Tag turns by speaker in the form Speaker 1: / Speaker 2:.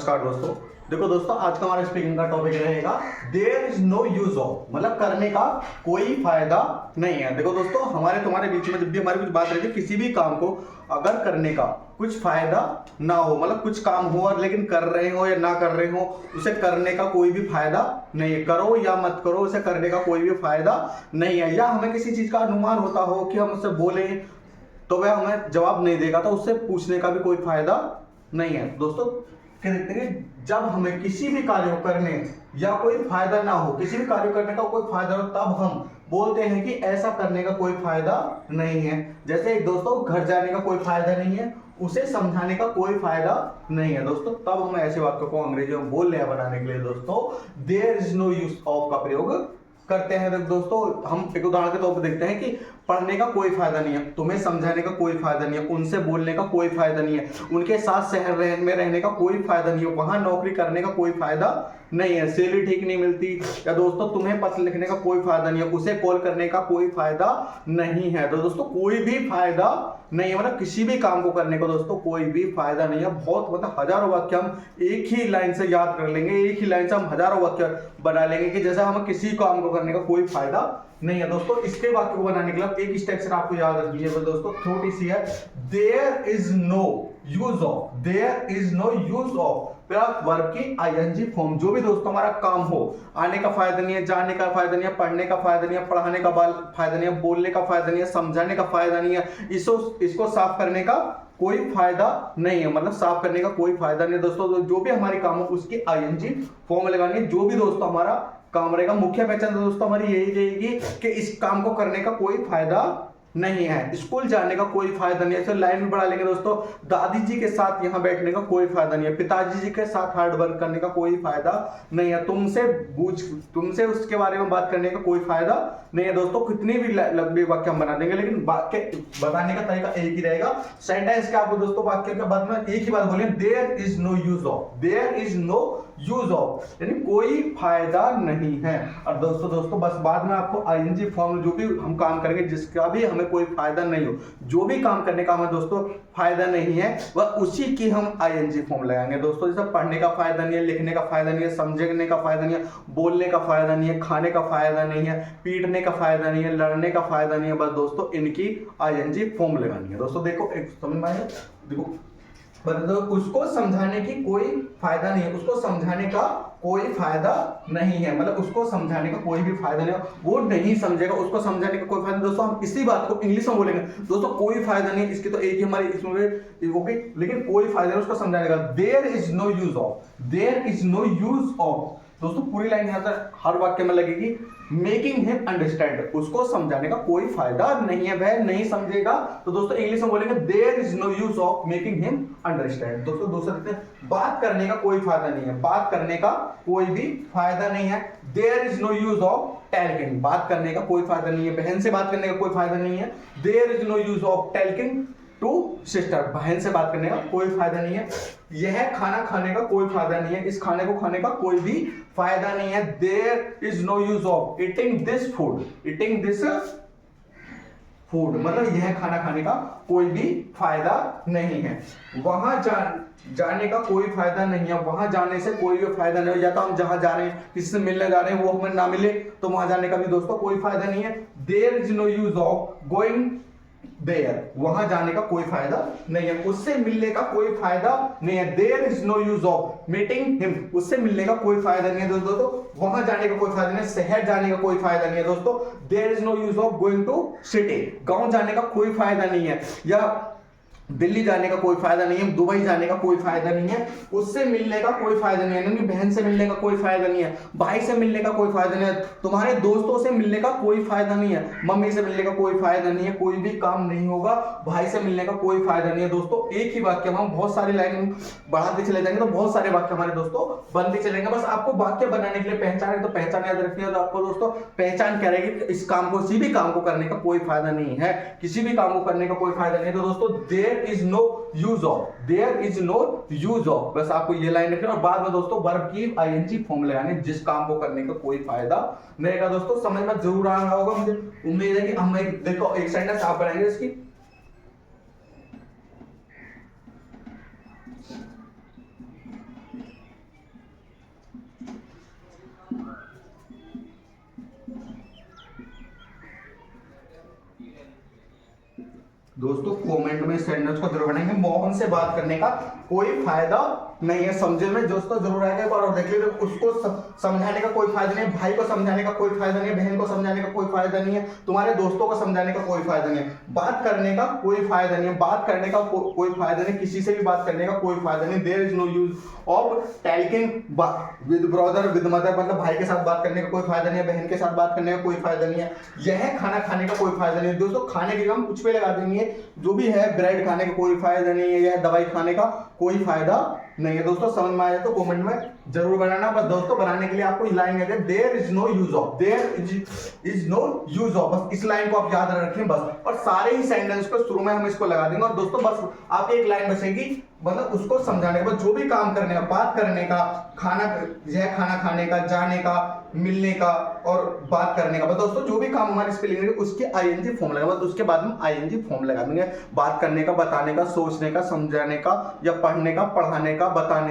Speaker 1: नमस्कार दोस्तों। देखो दोस्तों, आज का हमारा स्पीकिंग का टॉपिक रहेगा there is no use of, मतलब करने का कोई फायदा नहीं है। देखो दोस्तों, हमारे तुम्हारे बीच में जब भी हमारी कुछ बात रहती है, किसी भी काम को अगर करने का कुछ फायदा ना हो, मतलब कुछ काम हो और लेकिन कर रहे हो या ना कर रहे हो, उसे करने का कोई भी फायदा नहीं है। करो या मत करो, उसे करने का कोई भी फायदा नहीं है। या हमें किसी चीज का अनुमान होता हो कि हम उससे बोले तो वह हमें जवाब नहीं देगा, तो उससे पूछने का भी कोई फायदा नहीं है। दोस्तों क्या देखते हैं कि जब हमें किसी भी कार्य को करने या कोई फायदा ना हो, किसी भी कार्य करने का कोई फायदा हो, तब हम बोलते हैं कि ऐसा करने का कोई फायदा नहीं है। जैसे दोस्तों, घर जाने का कोई फायदा नहीं है, उसे समझाने का कोई फायदा नहीं है। दोस्तों तब हम ऐसे वाक्यों को अंग्रेजी में बोल रहे हैं बनाने के लिए दोस्तों there is no use of का प्रयोग करते हैं। दोस्तों हम एक उदाहरण के तौर पर देखते हैं कि पढ़ने का कोई फायदा नहीं है, तुम्हें समझाने का कोई फायदा नहीं है, उनसे बोलने का कोई फायदा नहीं है, उनके साथ शहर में रहने का कोई फायदा नहीं है, वहां नौकरी करने का कोई फायदा नहीं है, सैलरी ठीक नहीं मिलती, या दोस्तों तुम्हें पत्र लिखने का कोई फायदा नहीं है, उसे कॉल करने का कोई फायदा नहीं है। तो दोस्तों कोई भी फायदा नहीं है, मतलब किसी भी काम को करने का दोस्तों कोई भी फायदा नहीं है। बहुत मतलब हजारों वाक्य हम एक ही लाइन से याद कर लेंगे, एक ही लाइन से हम हजारों वाक्य बना लेंगे कि जैसे हमें किसी काम को करने का कोई फायदा नहीं है। दोस्तों इसके वाक्य को बनाने के लिए एक स्ट्रक्चर आपको याद रखनी है दोस्तों, छोटी सी है। There is no use of, there is no use of plus verb की आईएनजी फॉर्म। जो भी दोस्तों हमारा काम हो, आने का फायदा नहीं है, जाने का फायदा नहीं है, पढ़ने का फायदा नहीं है, पढ़ाने का फायदा नहीं है, बोलने का फायदा नहीं है, समझाने का फायदा नहीं है, इसको साफ करने का कोई फायदा नहीं है, मतलब साफ करने का कोई फायदा नहीं है। दोस्तों जो भी हमारी काम हो उसकी आईएनजी फॉर्म लगानी है। जो भी दोस्तों हमारा काम रहेगा, मुख्य पहचान दोस्तों हमारी यही रहेगी कि इस काम को करने का कोई फायदा नहीं है, स्कूल जाने का कोई फायदा नहीं है। तो लाइन में बढ़ा लेंगे दोस्तों, दादी जी के साथ यहाँ बैठने का कोई फायदा नहीं है, पिताजी जी के साथ हार्ड वर्क करने का कोई फायदा नहीं है, तुमसे उसके बारे में बात करने का कोई फायदा नहीं है। दोस्तों कितनी भी लंबी वाक्य हम बना देंगे, लेकिन वाक्य बताने का तरीका एक ही रहेगा। सेंटेंस के आपको दोस्तों वाक्य के बाद में एक ही बात बोलिए, there is no use of, there is no use of, यानी कोई फायदा नहीं है। और दोस्तों बस बाद में आपको आईएनजी फॉर्म, जो भी हम काम करेंगे जिसका भी हमें कोई फायदा नहीं हो, जो भी काम करने का हमें दोस्तों फायदा नहीं है, वह उसी की हम आईएनजी फॉर्म लगाएंगे। दोस्तों जैसे पढ़ने का फायदा नहीं है, लिखने का फायदा नहीं है, समझने का फायदा नहीं है, बोलने का फायदा नहीं है, खाने का फायदा नहीं है, पीटने का फायदा नहीं है, लड़ने का फायदा नहीं है, बस दोस्तों इनकी आईएनजी फॉर्म लगानी है। दोस्तों देखो, एक समझ में आया? देखो उसको समझाने की कोई फायदा नहीं है, उसको समझाने का कोई फायदा नहीं है, मतलब उसको समझाने का कोई भी फायदा नहीं है, वो नहीं समझेगा, उसको समझाने का कोई फायदा। दोस्तों हम इसी बात को इंग्लिश में बोलेंगे दोस्तों, कोई फायदा नहीं, इसकी तो एक ही हमारी इसमें होगी, लेकिन कोई फायदा नहीं उसको समझाने का। There is no use of, there is no use of, दोस्तों पूरी लाइन यहां पर हर वाक्य में लगेगी। मेकिंग हिम अंडरस्टैंड, उसको समझाने का कोई फायदा नहीं है, वह नहीं समझेगा, तो दोस्तों इंग्लिश में बोलेंगे there is no use of making him understand. दोस्तों दूसरा देखते हैं, बात करने का कोई फायदा नहीं है, बात करने का कोई भी फायदा नहीं है। There is no use of talking, बात करने का कोई फायदा नहीं है, बहन से बात करने का कोई फायदा नहीं है। There is no use of talking to sister, बहन से बात करने का कोई फायदा नहीं है। यह खाना खाने का कोई फायदा नहीं है, इस खाने को खाने का कोई भी फायदा नहीं है। There is no use of eating this food, eating this food, मतलब यह खाना खाने का कोई भी फायदा नहीं है। वहां जाने का कोई फायदा नहीं है, वहां जाने से कोई भी फायदा नहीं है। या तो हम जहां जा रहे हैं, किसी से मिलने जा रहे हैं, वो हमें ना मिले तो वहां जाने का भी दोस्तों कोई फायदा नहीं है। There is no use of going there, वहां जाने का कोई फायदा नहीं है, उससे मिलने का कोई फायदा नहीं है। There is no use of meeting him, उससे मिलने का कोई फायदा नहीं है दोस्तों, वहां जाने का कोई फायदा नहीं है, शहर जाने का कोई फायदा नहीं है दोस्तों। There is no use of going to city, गांव जाने का कोई फायदा नहीं है, या दिल्ली जाने का कोई फायदा नहीं है, दुबई जाने का कोई फायदा नहीं है, उससे मिलने का कोई फायदा नहीं है, यानी बहन से मिलने का कोई फायदा नहीं है, भाई से मिलने का कोई फायदा नहीं है, तुम्हारे दोस्तों से मिलने का कोई फायदा नहीं है, मम्मी से मिलने का कोई फायदा नहीं है, कोई भी काम नहीं होगा, भाई से मिलने का कोई फायदा नहीं है। दोस्तों एक ही वाक्य हम बहुत सारी लाइन बढ़ाते चले जाएंगे तो बहुत सारे वाक्य हमारे दोस्तों बनते चलेंगे। बस आपको वाक्य बनाने के लिए पहचान है, तो पहचान याद रखनी है। तो आपको दोस्तों पहचान क्या रहेगी, इस काम को, किसी भी काम को करने का कोई फायदा नहीं है, किसी भी काम को करने का कोई फायदा नहीं है। तो दोस्तों there is no use of, there is no use of, बस आपको ये लाइन रखनी है। और बाद में दोस्तों वर्ब की आईएनजी फॉर्म लगाने, जिस काम को करने का कोई फायदा नहीं रहेगा। दोस्तों समझ में जरूर आ रहा होगा, मुझे उम्मीद है कि हम देखो एक सेंटेंस आप बनाएंगे इसकी। दोस्तों कमेंट में सेंटेंस को जरूर बनाएंगे। मोहन से बात करने का कोई फायदा नहीं है, समझे में दोस्तों जरूर आएगा। एक बार और देख लीजिए, उसको समझाने का कोई फायदा नहीं है, भाई को समझाने का कोई फायदा नहीं है, बहन को समझाने का कोई फायदा नहीं है, तुम्हारे दोस्तों को समझाने का कोई फायदा नहीं है, बात करने का कोई फायदा नहीं है, बात करने का कोई फायदा नहीं, किसी से भी बात करने का कोई फायदा नहीं। There is no use of talking with brother with mother, मतलब भाई के साथ बात करने का कोई फायदा नहीं है, बहन के साथ बात करने का कोई फायदा नहीं है। यह खाना खाने का कोई फायदा नहीं है। दोस्तों खाने के हम कुछ पे लगा देंगे, जो भी है, ब्रेड खाने का कोई फायदा नहीं है, यह दवाई खाने का कोई फायदा नहीं है। दोस्तों समझ में आया तो कमेंट में जरूर बनाना। बस दोस्तों बनाने के लिए आपको लाइन कहते हैं there is no use of, there is no use of, बस इस लाइन को आप याद रखें बस। और सारे ही सेंटेंस को शुरू में हम इसको लगा देंगे। और दोस्तों बस आपकी एक लाइन बचेगी, मतलब उसको समझाने के बाद जो भी काम करने का, बात करने का, खाना, यह खाना खाने का, जाने का, मिलने का और बात करने का, बस दोस्तों जो भी काम हमारे स्पेलिंग है उसके आईएनजी फॉर्म लगा, बस उसके बाद हम आईएनजी फॉर्म लगा देंगे। बात करने का, बताने का, सोचने का, समझाने का या पढ़ने का, पढ़ाने का, बताने